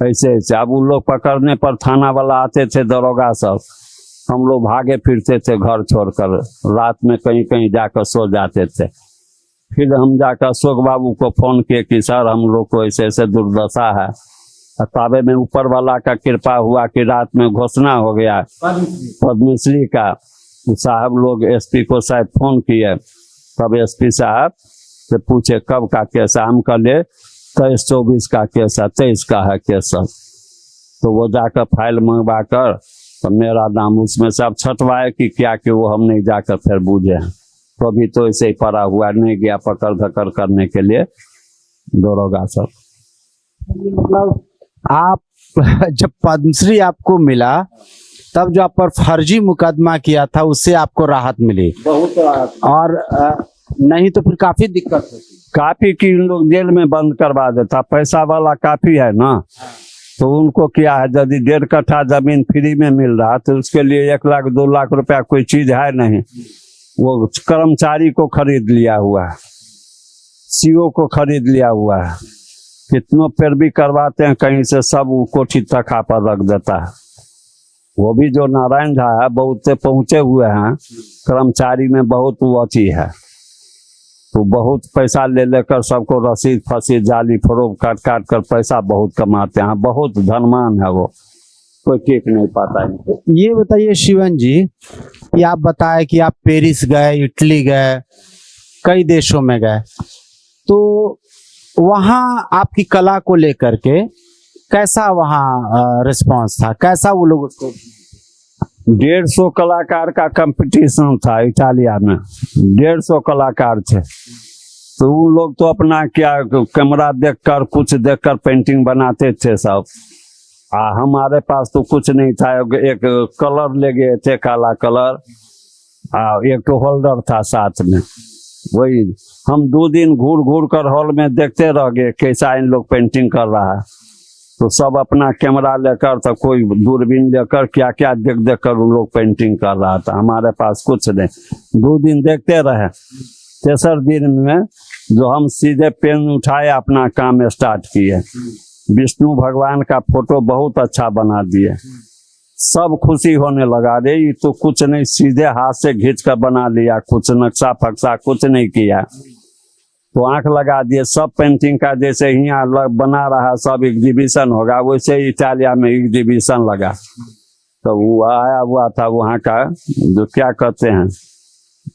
ऐसे ऐसे अब वो लोग पकड़ने पर थाना वाला आते थे, दरोगा सब, हम लोग भागे फिरते थे घर छोड़कर, रात में कहीं कहीं जाकर सो जाते थे। फिर हम जाकर अशोक बाबू को फोन किए कि सर हम लोग को ऐसे ऐसे दुर्दशा है। ताबे में ऊपर वाला का कृपा हुआ कि रात में घोषणा हो गया पद्मश्री का। साहब लोग एसपी को शायद फोन किए, तब एसपी साहब से पूछे कब का केस है? हम कहले 23-24 का केस है, 23 का है केस। तो वो जाकर फाइल मंगवा कर, तो मेरा नाम उसमें सब छटवाए कि क्या कि वो हम नहीं जाकर फिर बूझे। तो अभी तो ऐसे ही पड़ा हुआ, नहीं गया पकड़ धकड़ करने के लिए दरोगा सब। मतलब आप जब पद्मश्री आपको मिला, तब जो आप पर फर्जी मुकदमा किया था उससे आपको राहत मिली बहुत राहत। और नहीं तो फिर काफी दिक्कत होती। काफी की उन लोग जेल में बंद करवा देता, पैसा वाला काफी है ना, तो उनको क्या है, यदि 1.5 कट्ठा जमीन फ्री में मिल रहा तो उसके लिए 1 लाख 2 लाख रुपया कोई चीज है नहीं। वो कर्मचारी को खरीद लिया हुआ है, सीओ को खरीद लिया हुआ है, कितनों पैरवी करवाते हैं कहीं से, सब वो कोठी तखा पर रख देता है। वो भी जो नारायण झा है बहुत से पहुंचे हुए हैं, कर्मचारी में बहुत वो अची है, तो बहुत पैसा ले लेकर सबको रसीद फसीद जाली फरोग काट काट कर पैसा बहुत कमाते हैं। बहुत धनवान है वो, कोई ठीक नहीं पाता है। ये बताइए शिवन जी, कि आप बताए कि आप पेरिस गए, इटली गए, कई देशों में गए, तो वहाँ आपकी कला को लेकर के कैसा वहाँ रिस्पांस था, कैसा वो लोग उसको? 150 कलाकार का कंपटीशन था इटालिया में, 150 कलाकार थे। तो उन लोग तो अपना क्या कैमरा देखकर कुछ देखकर पेंटिंग बनाते थे सब। हमारे पास तो कुछ नहीं था। एक कलर ले गए थे, काला कलर, एक होल्डर था साथ में। वही हम 2 दिन घूर घूर कर हॉल में देखते रह गए कैसा इन लोग पेंटिंग कर रहा है। तो सब अपना कैमरा लेकर, तो कोई दूरबीन लेकर, क्या क्या देख देख कर उन लोग पेंटिंग कर रहा था। हमारे पास कुछ नहीं। 2 दिन देखते रहे। 3 दिन में जो हम सीधे पेन उठाए, अपना काम स्टार्ट किए। विष्णु भगवान का फोटो बहुत अच्छा बना दिए, सब खुशी होने लगा। रे ये तो कुछ नहीं, सीधे हाथ से खींच कर बना लिया, कुछ नक्शा फक्सा कुछ नहीं किया। तो आंख लगा दिए। सब पेंटिंग का जैसे यहाँ बना रहा सब एग्जीबिशन होगा, वैसे ही इटालिया में एग्जीबिशन लगा। तो वो आया हुआ था वहाँ का, जो क्या कहते हैं,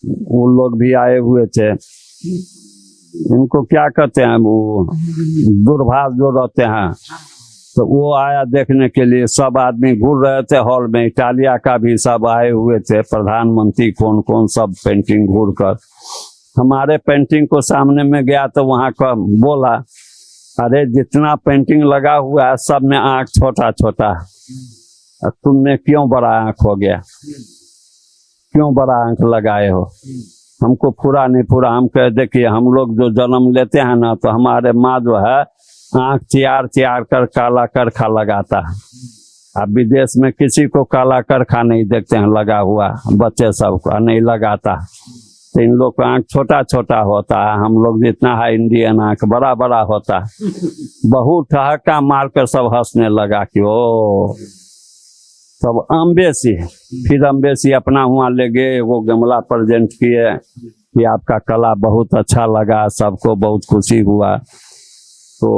वो लोग भी आए हुए थे, इनको क्या कहते हैं, वो दूरभाष जो रहते हैं, तो वो आया देखने के लिए। सब आदमी घूर रहे थे हॉल में, इटालिया का भी सब आए हुए थे, प्रधानमंत्री कौन कौन, सब पेंटिंग घूर कर हमारे पेंटिंग को सामने में गया। तो वहाँ का बोला, अरे जितना पेंटिंग लगा हुआ है सब में आँख छोटा छोटा है, तुमने क्यों बड़ा आँख हो गया, क्यों बड़ा आँख लगाए हो? हमको पूरा नहीं पूरा। हम कह देखिए, हम लोग जो जन्म लेते हैं ना, तो हमारे माँ जो है आँख चियार चियार कर काला करखा लगाता है। अब विदेश में किसी को काला करखा नहीं देखते हैं लगा हुआ, बच्चे सबको नहीं लगाता। तो इन लोग का आँख छोटा छोटा होता है, हम लोग जितना है इंडियन आँख बड़ा बड़ा होता है। बहुत ठहाका मार कर सब हंसने लगा कि ओ सब अम्बेसी। फिर अम्बेसी अपना वहाँ ले गए, वो गमला प्रेजेंट किए कि आपका कला बहुत अच्छा लगा, सबको बहुत खुशी हुआ। तो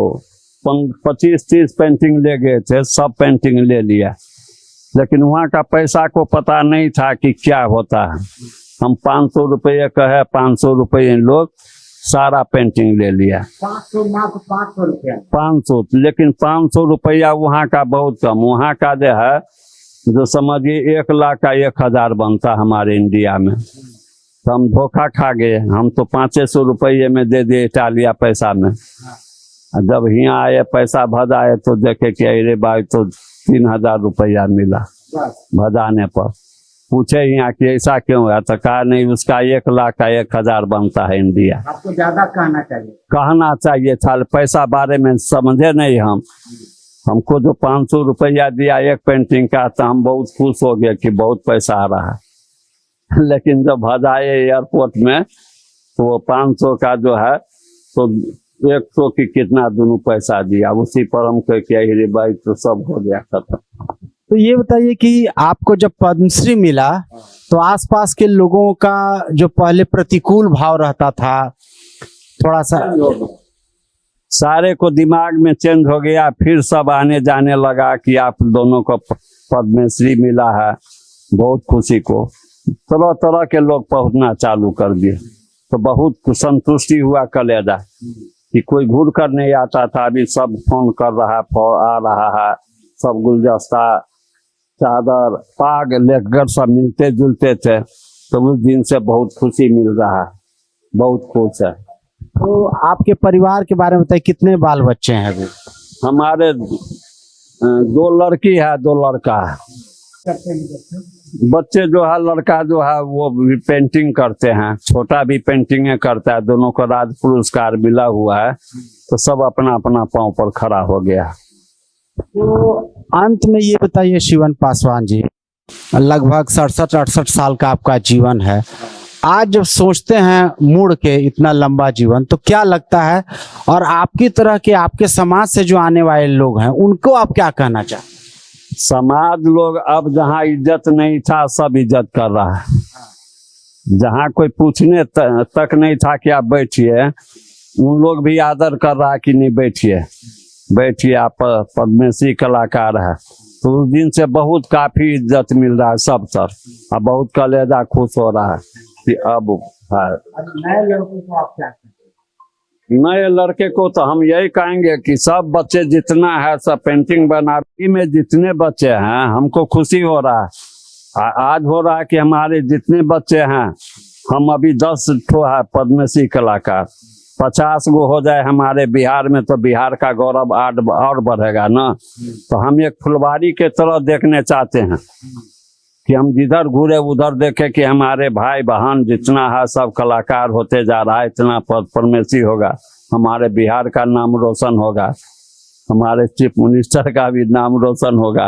25-30 पेंटिंग ले गए थे, सब पेंटिंग ले लिया, लेकिन वहाँ का पैसा को पता नहीं था कि क्या होता है। हम 500 रुपये कहे, 500 रुपये लोग सारा पेंटिंग ले लिया। 500 रुपया, 500, लेकिन 500 रुपया वहाँ का बहुत कम। वहाँ का जो है, जो समझिए 1 लाख का 1000 बनता हमारे इंडिया में। तो हम धोखा खा गए, हम तो 500 रुपये में दे दिए इटालिया पैसा में। जब यहाँ आए पैसा भजाए तो देखे कि अरे भाई तो 3000 रुपया मिला भजाने पर। पूछे यहाँ कि ऐसा क्यों है, तो कहा नहीं, उसका 1 लाख का 1000 बनता है इंडिया। आपको ज्यादा कहना चाहिए, कहना चाहिए था, पैसा बारे में समझे नहीं हम। हमको जो 500 रुपया दिया एक पेंटिंग का, तो हम बहुत खुश हो गए कि बहुत पैसा आ रहा है। लेकिन जब भजाए एयरपोर्ट में, तो वो 500 का जो है तो 100 की कितना दोनों पैसा दिया, उसी पर हम कह के भाई तो सब हो गया खत्म। तो ये बताइए कि आपको जब पद्मश्री मिला तो आसपास के लोगों का जो पहले प्रतिकूल भाव रहता था, थोड़ा सा सारे को दिमाग में चेंज हो गया। फिर सब आने जाने लगा कि आप दोनों को पद्मश्री मिला है, बहुत खुशी को तरह तरह के लोग पहुंचना चालू कर दिए। तो बहुत संतुष्टि हुआ कलेजा कि कोई घूर कर नहीं आता था, अभी सब फोन कर रहा आ रहा है, सब गुलदस्ता चादर पाग लेकर सब मिलते जुलते थे। तो उस दिन से बहुत खुशी मिल रहा है, बहुत खुश है। तो आपके परिवार के बारे में बताइए, कितने बाल बच्चे हैं अभी? हमारे 2 लड़की है, 2 लड़का है। बच्चे जो है, लड़का जो है वो भी पेंटिंग करते हैं, छोटा भी पेंटिंग करता है, दोनों को राज्य पुरस्कार मिला हुआ है। तो सब अपना अपना पांव पर खड़ा हो गया। तो अंत में ये बताइए शिवन पासवान जी, लगभग 67-68 साल का आपका जीवन है। आज जब सोचते हैं मुड़ के इतना लंबा जीवन, तो क्या लगता है, और आपकी तरह के आपके समाज से जो आने वाले लोग हैं उनको आप क्या कहना चाहते? समाज लोग अब जहाँ इज्जत नहीं था, सब इज्जत कर रहा है। जहाँ कोई पूछने तक नहीं था कि आप बैठिए, उन लोग भी आदर कर रहा है कि नहीं बैठिए बैठिए, आप पद्मश्री कलाकार है। तो उस दिन से बहुत काफी इज्जत मिल रहा है सब तरफ। अब बहुत कलेजा खुश हो रहा है कि अब नए लड़कों को आप क्या कहते? नए लड़के को तो हम यही कहेंगे कि सब बच्चे जितना है, सब पेंटिंग बनाने में जितने बच्चे हैं, हमको खुशी हो रहा है। आज हो रहा है कि हमारे जितने बच्चे हैं, हम अभी 10 ठो है पद्मश्री कलाकार, 50 गो हो जाए हमारे बिहार में, तो बिहार का गौरव और बढ़ेगा ना। तो हम एक फुलवारी के तरह देखने चाहते हैं कि हम जिधर घूरे उधर देखे कि हमारे भाई बहन जितना है सब कलाकार होते जा रहा है, इतना पद्मश्री होगा, हमारे बिहार का नाम रोशन होगा, हमारे चीफ मिनिस्टर का भी नाम रोशन होगा।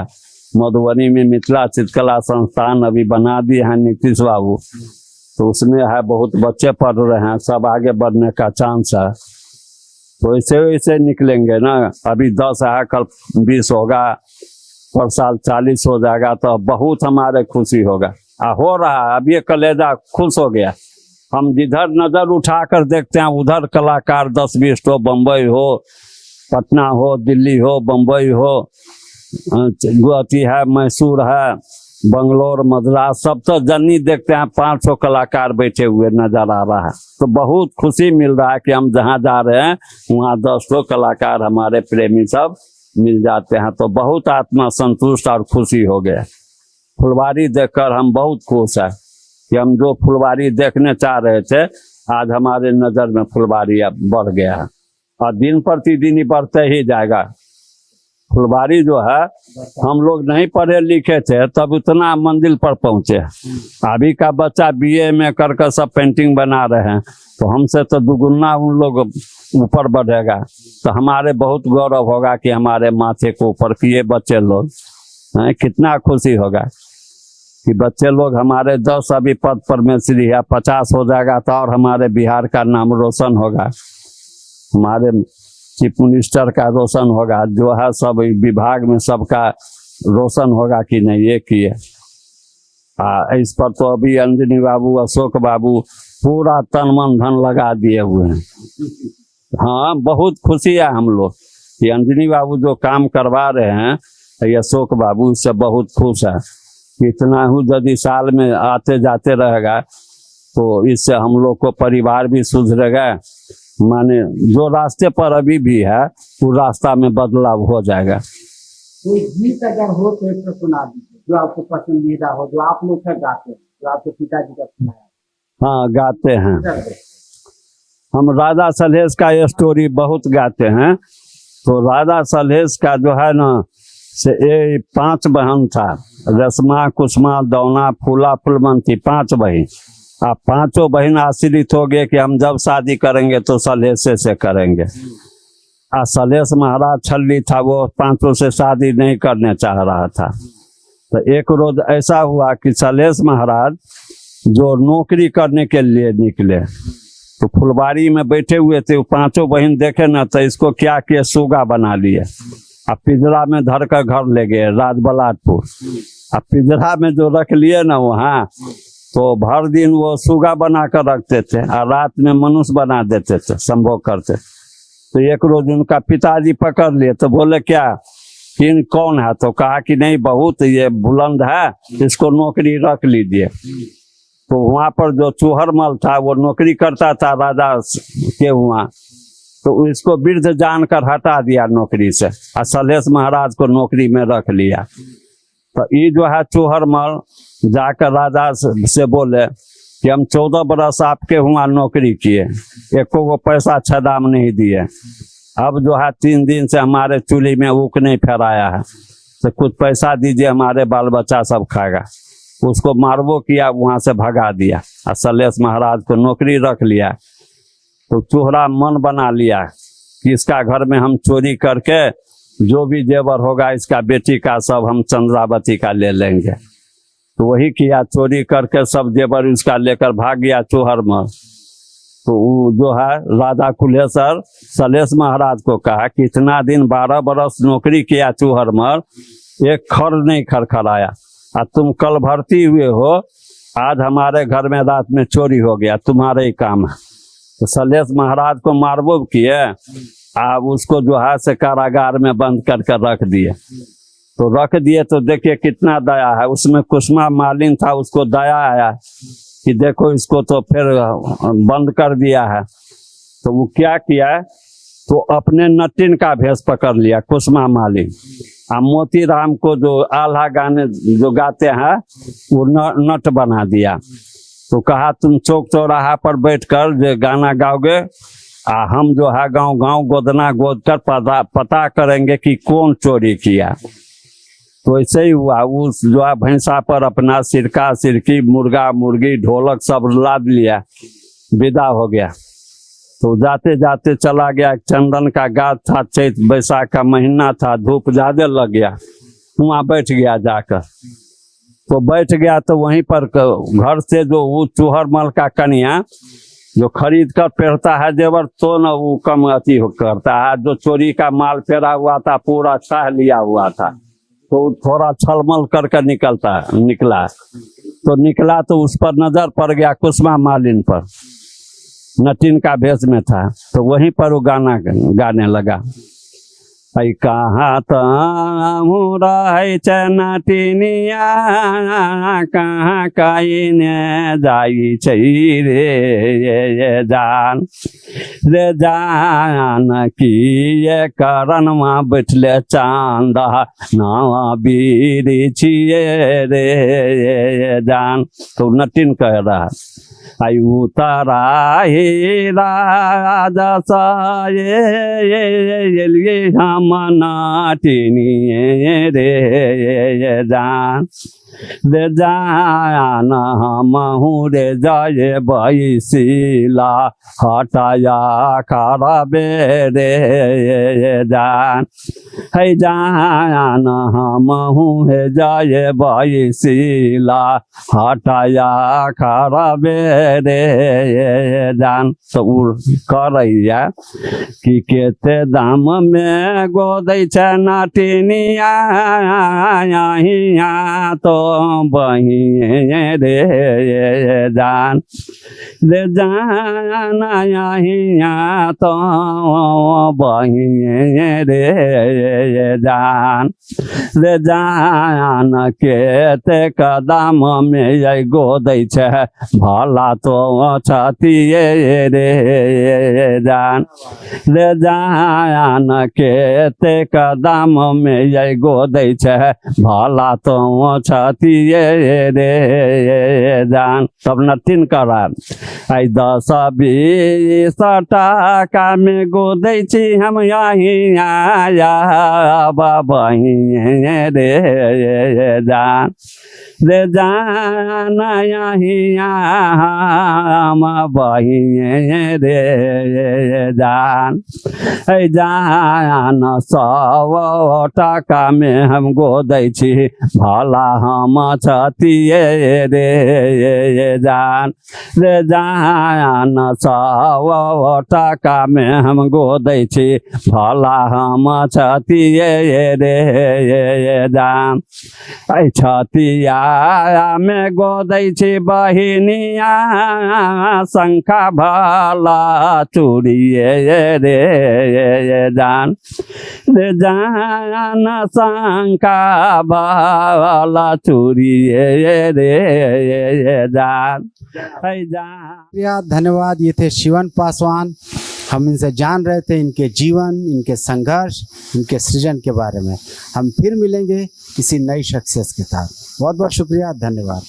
मधुबनी में मिथिला चित्रकला संस्थान अभी बना दिए हैं नीतीश बाबू, तो उसमें है बहुत बच्चे पढ़ रहे हैं, सब आगे बढ़ने का चांस है। तो ऐसे वैसे निकलेंगे ना। अभी 10 है, कल 20 होगा, पर साल 40 हो जाएगा, तो बहुत हमारे खुशी होगा। हो रहा है, अब ये कलेजा खुश हो गया, हम जिधर नजर उठाकर देखते हैं उधर कलाकार 10-20 तो बम्बई हो, पटना हो, दिल्ली हो, बम्बई हो, गुवाहाटी है, मैसूर है, बंगलोर, मद्रास, सब तो जन्नी देखते हैं 500 कलाकार बैठे हुए नजर आ रहा है। तो बहुत खुशी मिल रहा है कि हम जहाँ जा रहे हैं वहाँ 10 कलाकार हमारे प्रेमी सब मिल जाते हैं। तो बहुत आत्मा संतुष्ट और खुशी हो गया। फुलवारी देखकर हम बहुत खुश हैं कि हम जो फुलवारी देखने चाह रहे थे आज हमारे नज़र में फुलवारी अब बढ़ गया है और दिन प्रतिदिन ही बढ़ते ही जाएगा। फुलवारी जो है हम लोग नहीं पढ़े लिखे थे तब उतना मंजिल पर पहुँचे। अभी का बच्चा बीए में कर सब पेंटिंग बना रहे हैं तो हमसे तो दुगुना उन लोग ऊपर बढ़ेगा। तो हमारे बहुत गौरव होगा कि हमारे माथे को ऊपर किए बच्चे लोग हैं। कितना खुशी होगा कि बच्चे लोग हमारे 10 अभी पद पर में श्री है, 50 हो जाएगा तो और हमारे बिहार का नाम रोशन होगा, हमारे चीफ मिनिस्टर का रोशन होगा, जो है सब विभाग में सबका रोशन होगा कि नहीं ये किए। इस पर तो अभी अंजनी बाबू, अशोक बाबू पूरा तन मन धन लगा दिए हुए हैं। हाँ, बहुत खुशी है हम लोग कि अंजनी बाबू जो काम करवा रहे हैं, ये अशोक बाबू इससे बहुत खुश है। इतना ही यदि साल में आते जाते रहेगा तो इससे हम लोग को परिवार भी सुधरेगा। माने जो रास्ते पर अभी भी है वो रास्ता में बदलाव हो जाएगा। कोई गीत अगर हो तो एक सुना दीजिए जो आपको पसंदीदा हो, जो आप लोग का गाते हैं, जो आपके पिताजी का सुनाया। हाँ, गाते हैं हम। राजा सलहेश का ये स्टोरी बहुत गाते हैं। तो राजा सलहेश का जो है ना से ये 5 बहन था, रस्मा, कुसुमा, दौना, फूला, फुलमंती, 5 बहन। आप 5 बहन आश्रित हो गए कि हम जब शादी करेंगे तो सलहेश से करेंगे। सलहेश महाराज छल्ली था, वो 5 से शादी नहीं करने चाह रहा था। तो एक रोज ऐसा हुआ कि सलहेश महाराज जो नौकरी करने के लिए निकले तो फुलवारी में बैठे हुए थे। वो 5 बहन देखे ना तो इसको क्या किए, सुगा बना लिए। अब पिंजरा में धर कर घर ले गए राजबलाटपुर। अब पिंजरा में जो रख लिए ना वहाँ, तो भर दिन वो सुगा बना कर रखते थे और रात में मनुष्य बना देते थे, संभोग करते। तो एक रोज उनका पिताजी पकड़ लिए तो बोले क्या कि कौन है, तो कहा कि नहीं बहुत ये बुलंद है, इसको नौकरी रख लीजिए। तो वहाँ पर जो चूहरमल था वो नौकरी करता था राजा के वहाँ, तो इसको वृद्ध जानकर हटा दिया नौकरी से और सलहेश महाराज को नौकरी में रख लिया। तो ये जो है चूहरमल जाकर राजा से बोले कि हम 14 बरस आपके वहाँ नौकरी किए, एको को पैसा छदाम नहीं दिए। अब जो है 3 दिन से हमारे चूल्ही में ऊख नहीं फहराया है, तो कुछ पैसा दीजिए, हमारे बाल बच्चा सब खाएगा। उसको मारबो किया, वहाँ से भगा दिया और सलहेश महाराज को नौकरी रख लिया। तो चूहरा मन बना लिया कि इसका घर में हम चोरी करके जो भी जेवर होगा इसका बेटी का सब हम चंद्रावती का ले लेंगे। तो वही किया, चोरी करके सब जेवर उसका लेकर भाग गया चूहरमल। तो वो जो है राजा कुल्हेश्वर सलहेश महाराज को कहा कि इतना दिन 12 बरस नौकरी किया चूहरमल, एक खर नहीं खरखराया, और तुम कल भर्ती हुए हो, आज हमारे घर में रात में चोरी हो गया, तुम्हारे ही काम है। तो सलहेश महाराज को मारबो किए, अब उसको जो है से कारागार में बंद कर रख दिए। तो रख दिए तो देखिए कितना दया है। उसमें कुसुमा मालिन था, उसको दया आया कि देखो इसको तो फिर बंद कर दिया है। तो वो क्या किया, तो अपने नटिन का भेष पकड़ लिया कुसुमा मालिन, और मोती राम को जो आल्हा गाने जो गाते हैं वो नट बना दिया। तो कहा तुम चौक चौराहा पर बैठकर जो गाना गाओगे, हम जो है गांव गांव गोदना गोद कर पता करेंगे कि कौन चोरी किया। तो ऐसे ही हुआ, उस जो है भैंसा पर अपना सिरका सिरकी, मुर्गा मुर्गी, ढोलक सब लाद लिया, विदा हो गया। तो जाते जाते चला गया, चंदन का गाछ था, चैत बैसाख का महीना था, धूप ज्यादा लग गया, वहाँ बैठ गया जाकर। तो बैठ गया तो वहीं पर घर से जो वो चूहरमल का कन्या जो खरीद कर पहनता है जेवर, तो न वो कम अति करता है। जो चोरी का माल फेरा हुआ था पूरा छाह लिया हुआ था, तो थोड़ा छलमल करके निकला। तो निकला तो उस पर नजर पड़ गया कुसुमा मालिन पर, नटिन का भेष में था, तो वहीं पर वो गाना गाने लगा। ऐ कहाँ तमुरा नटिनिया कहाँ काइने जाई छै रे जान रे जान की ये कारण में बैठले चांदा नावा बीरी छिए रे जान। तो नटिन कह रहा आई उतारा हे राजा ये हम नाटिनी रे जान रे जान हम रे जाए बैसिला हटाया खराबे रे जान है जान हम हे जाए बैसिला हटाया खराबे रे जान। तो करैया कि केते दाम में गोदै छ नाटिनिया तो बही रे जान रे जान तो बही रे जान रे जान केते कदम में ये गोदै छ भला तो छतिए रे जान रे जान केते कदम में ये गोदै छ भला तो छतिए रे जान। तब नटिन करा आई 10-20 टका में गोदै छी हम यहीं आया बही रे जान रे जान यहीं हम बही रे जान है जान 100 टका में हम गोदै छी भला हम छतिए रे जान रे जान 100 टका में हम गोदै छी भला हम छतिए रे जान। ऐ छतिया में गोदै छी बहिनिया शंखा भला चूड़िए रे जान रे जान शंखा भला चूड़िए रे जान है जान। धन्यवाद। ये थे शिवन पासवान। हम इनसे जान रहे थे इनके जीवन, इनके संघर्ष, इनके सृजन के बारे में। हम फिर मिलेंगे किसी नई शख्सियत के साथ। बहुत बहुत शुक्रिया, धन्यवाद।